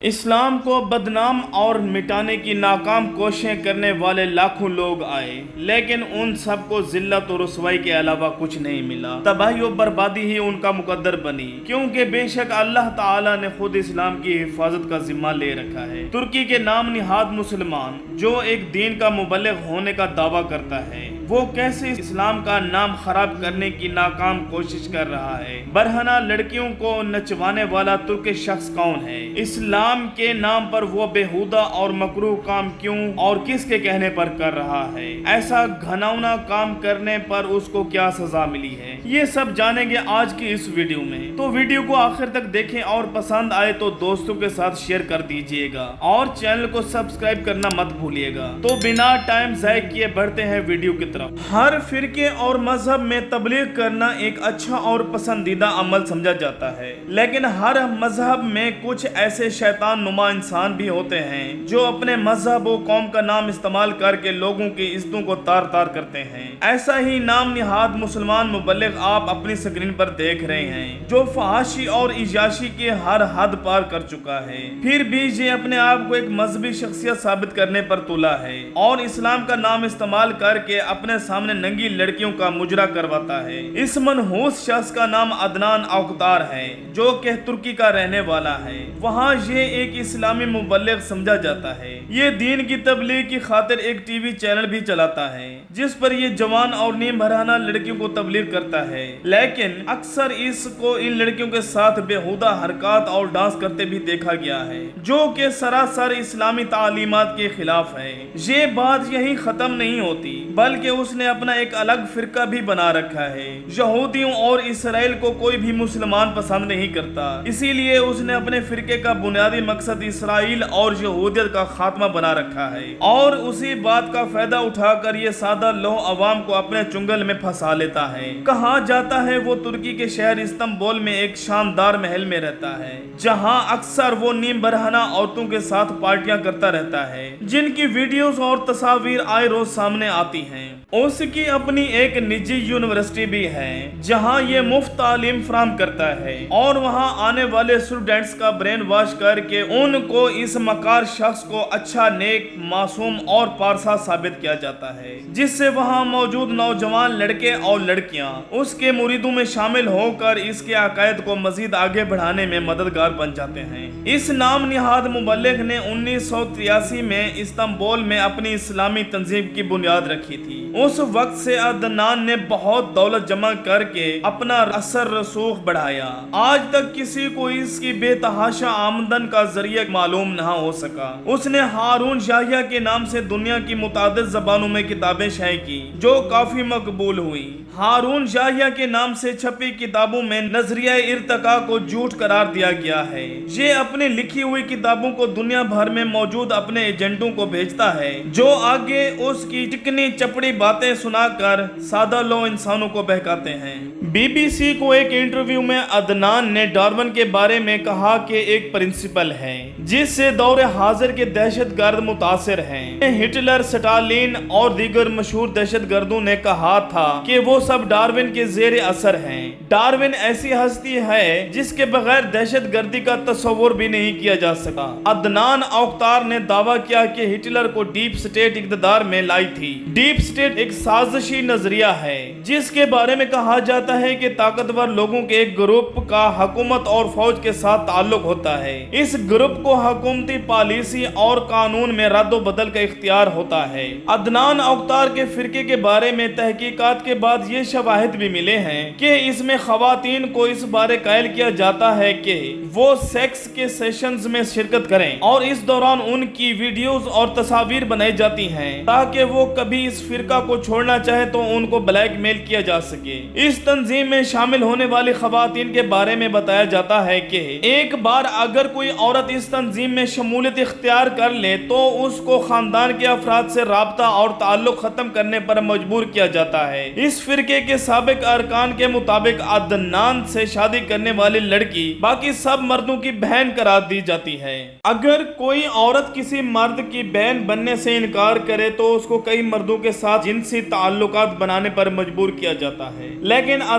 اسلام کو بدنام اور مٹانے کی ناکام کوششیں کرنے والے لاکھوں لوگ آئے، لیکن ان سب کو ذلت و رسوائی کے علاوہ کچھ نہیں ملا۔ تباہی و بربادی ہی ان کا مقدر بنی، کیونکہ بے شک اللہ تعالیٰ نے خود اسلام کی حفاظت کا ذمہ لے رکھا ہے۔ ترکی کے نام نہاد مسلمان جو ایک دین کا مبلغ ہونے کا دعویٰ کرتا ہے، وہ کیسے اسلام کا نام خراب کرنے کی ناکام کوشش کر رہا ہے؟ برہنہ لڑکیوں کو نچوانے والا ترک شخص کون ہے؟ اسلام کے نام پر وہ بےہودہ اور مکروہ کام کیوں اور کس کے کہنے پر کر رہا ہے؟ ایسا گھناؤنا کام کرنے پر اس کو کیا سزا ملی ہے؟ یہ سب جانیں گے آج کی اس ویڈیو میں، تو ویڈیو کو آخر تک دیکھیں اور پسند آئے تو دوستوں کے ساتھ شیئر کر دیجئے گا اور چینل کو سبسکرائب کرنا مت بھولیے گا۔ تو بنا ٹائم ضائع کیے بڑھتے ہیں ویڈیو کی طرف۔ ہر فرقے اور مذہب میں تبلیغ کرنا ایک اچھا اور پسندیدہ عمل سمجھا جاتا ہے، لیکن ہر مذہب میں کچھ ایسے شیطان نما انسان بھی ہوتے ہیں جو اپنے مذہب و قوم کا نام استعمال کر کے لوگوں کی عزتوں کو تار تار کرتے ہیں۔ ایسا ہی نام نہاد مسلمان مبلغ آپ اپنی سکرین پر دیکھ رہے ہیں، جو فحاشی اور عیاشی کی ہر حد پار کر چکا ہے، پھر بھی یہ اپنے آپ کو ایک مذہبی شخصیت ثابت کرنے پر تلا ہے اور اسلام کا نام استعمال کر کے اپنے سامنے ننگی لڑکیوں کا مجرا کرواتا ہے۔ اس منحوس شخص کا نام عدنان اوکتار ہے، جو کہ ترکی کا رہنے والا ہے۔ وہاں یہ ایک اسلامی مبلغ سمجھا جاتا ہے۔ یہ دین کی تبلیغ کی خاطر ایک ٹی وی چینل بھی چلاتا ہے جس پر یہ جوان اور نیم برہنہ لڑکیوں کو تبلیغ کرتا ہے، لیکن اکثر اس کو ان لڑکیوں کے ساتھ بےہودہ حرکات اور ڈانس کرتے بھی دیکھا گیا ہے، جو کہ سراسر اسلامی تعلیمات کے خلاف ہے۔ یہ بات یہی ختم نہیں ہوتی، بلکہ اس نے اپنا ایک الگ فرقہ بھی بنا رکھا ہے۔ یہودیوں اور اسرائیل کو کوئی بھی مسلمان پسند نہیں کرتا، اسی لیے اس نے اپنے فرقے کا بنیادی مقصد اسرائیل اور یہودیت کا خاتمہ بنا رکھا ہے، اور اسی بات کا فائدہ اٹھا کر یہ سادہ لوح عوام کو اپنے چنگل میں پھنسا لیتا ہے۔ کہا جاتا ہے وہ ترکی کے شہر استنبول میں ایک شاندار محل میں رہتا ہے، جہاں اکثر وہ نیم برہنہ عورتوں کے ساتھ پارٹیاں کرتا رہتا ہے، جن کی ویڈیوز اور تصاویر آئے روز سامنے آتی ہیں۔ اس کی اپنی ایک نجی یونیورسٹی بھی ہے جہاں یہ مفت تعلیم فراہم کرتا ہے، اور وہاں آنے والے اسٹوڈنٹس کا برین واش کر کے ان کو اس مکار شخص کو اچھا، نیک، معصوم اور پارسا ثابت کیا جاتا ہے، جس سے وہاں موجود نوجوان لڑکے اور لڑکیاں اس کے مریدوں میں شامل ہو کر اس کے عقائد کو مزید آگے بڑھانے میں مددگار بن جاتے ہیں۔ اس نام نہاد مبلغ نے 1983 میں استنبول میں اپنی اسلامی تنظیم کی بنیاد رکھی تھی۔ اس وقت سے عدنان نے بہت دولت جمع کر کے اپنا اثر رسوخ بڑھایا۔ آج تک کسی کو اس کی بے تحاشا آمدن کا ذریعہ معلوم نہ ہو سکا۔ اس نے ہارون یحییٰ کے نام سے دنیا کی متعدد زبانوں میں کتابیں شائع کی جو کافی مقبول ہوئی۔ ہارون یحییٰ کے نام سے چھپی کتابوں میں نظریہ ارتقاء کو جھوٹ قرار دیا گیا ہے۔ یہ اپنی لکھی ہوئی کتابوں کو دنیا بھر میں موجود اپنے ایجنٹوں کو بھیجتا ہے، جو آگے اس کی چکنی چپڑی باتیں سنا کر سادہ لو انسانوں کو بہکاتے ہیں۔ بی بی سی کو ایک انٹرویو میں عدنان نے ڈارون کے بارے میں کہا کہ ایک پرنسپل ہے جس سے دور حاضر کے دہشت گرد متاثر ہیں۔ ہٹلر، سٹالین اور دیگر مشہور دہشت گردوں نے کہا تھا کہ وہ سب ڈارون کے زیر اثر ہیں۔ ڈارون ایسی ہستی ہے جس کے بغیر دہشت گردی کا تصور بھی نہیں کیا جا سکا۔ عدنان اوکتار نے دعویٰ کیا کہ ہٹلر کو ڈیپ سٹیٹ اقتدار میں لائی تھی۔ ڈیپ سٹیٹ ایک سازشی نظریہ ہے جس کے بارے میں کہا جاتا ہے کہ طاقتور لوگوں کے ایک گروپ کا حکومت اور فوج کے ساتھ تعلق ہوتا ہے۔ اس گروپ کو حکومتی پالیسی اور قانون میں رد و بدل کا اختیار ہوتا ہے۔ عدنان اوکتار کے فرقے کے بارے میں تحقیقات کے بعد یہ شواہد بھی ملے ہیں کہ اس میں خواتین کو اس بارے قائل کیا جاتا ہے کہ وہ سیکس کے سیشنز میں شرکت کریں، اور اس دوران ان کی ویڈیوز اور تصاویر بنائی جاتی ہیں تاکہ وہ کبھی اس فرقہ کو چھوڑنا چاہے تو ان کو بلیک میل کیا جا سکے۔ اس تنظیم میں شامل ہونے والی خواتین کے بارے میں بتایا جاتا ہے کہ ایک بار اگر کوئی عورت اس تنظیم میں شمولیت اختیار کر لے تو اس کو خاندان کے افراد سے رابطہ اور تعلق ختم کرنے پر مجبور کیا جاتا ہے۔ اس فرقے کے سابق ارکان کے مطابق عدنان سے شادی کرنے والی لڑکی باقی سب مردوں کی بہن قرار دی جاتی ہے۔ اگر کوئی عورت کسی مرد کی بہن بننے سے انکار کرے تو اس کو کئی مردوں کے ساتھ جنسی تعلقات بنانے پر مجبور کیا جاتا ہے، لیکن